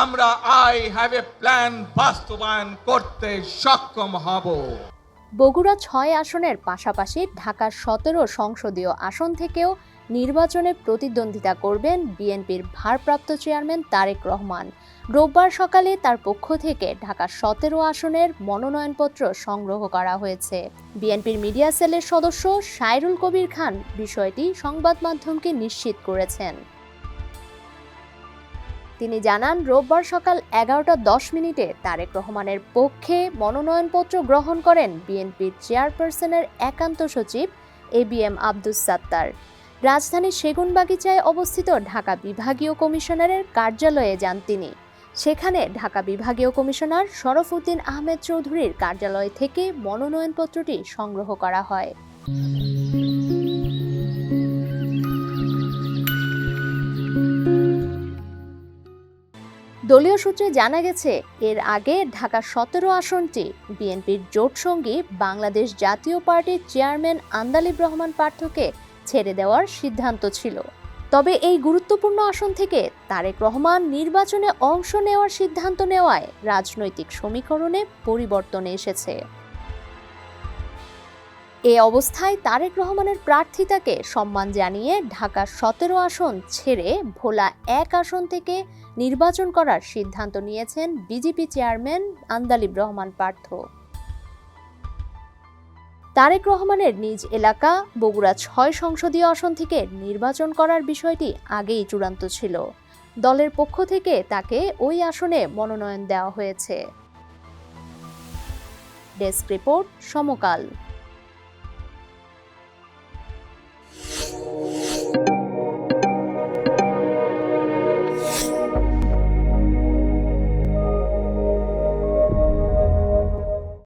আমরা I have a plan বাস্তবায়ন করতে সক্ষম হব। বগুড়া ৬ আসনের পাশাপাশি ঢাকার ১৭ সংসদীয় আসন থেকেও নির্বাচনে প্রতিদ্বন্দ্বিতা করবেন বিএনপির ভারপ্রাপ্ত চেয়ারম্যান তারেক রহমান। রোববার সকালে তার পক্ষ থেকে ঢাকার ১৭ আসনের মনোনয়নপত্র সংগ্রহ করা হয়েছে। বিএনপির মিডিয়া সেলের সদস্য সাইরুল কবির খান বিষয়টি সংবাদ মাধ্যমকে নিশ্চিত করেছেন। তিনি জানান, রোববার সকাল ১১টা ১০ তারেক রহমানের পক্ষে মনোনয়নপত্র গ্রহণ করেন বিএনপির চেয়ারপারসনের একান্ত সচিব এবিএম আব্দুস সাত্তার। রাজধানীর সেগুনবাগিচায় অবস্থিত ঢাকা বিভাগীয় কমিশনারের কার্যালয়ে যান তিনি। সেখানে ঢাকা বিভাগীয় কমিশনার শরফ উদ্দিন আহমেদ চৌধুরীর কার্যালয় থেকে মনোনয়নপত্রটি সংগ্রহ করা হয়। দলীয় সূত্রে জানা গেছে, এর আগে ঢাকা ১৭ আসনটি বিএনপির জোটসঙ্গী বাংলাদেশ জাতীয় পার্টির চেয়ারম্যান আন্দালিব রহমান পার্থকে ছেড়ে দেওয়ার সিদ্ধান্ত ছিল। তবে এই গুরুত্বপূর্ণ আসন থেকে তারেক রহমান নির্বাচনে অংশ নেওয়ার সিদ্ধান্ত নেওয়ায় রাজনৈতিক সমীকরণে পরিবর্তন এসেছে। এ অবস্থায় তারেক রহমানের প্রার্থিতাকে সম্মান জানিয়ে ঢাকার ১৭ আসন ছেড়ে ভোলা ১ আসন থেকে নির্বাচন করার সিদ্ধান্ত নিয়েছেন বিজেপি চেয়ারম্যান আন্দালিব রহমান পার্থ। তারেক রহমানের নিজ এলাকা বগুড়া ৬ সংসদীয় আসন থেকে নির্বাচন করার বিষয়টি আগেই চূড়ান্ত ছিল। দলের পক্ষ থেকে তাকে ওই আসনে মনোনয়ন দেওয়া হয়েছে। ডেস্ক রিপোর্ট, সমকাল।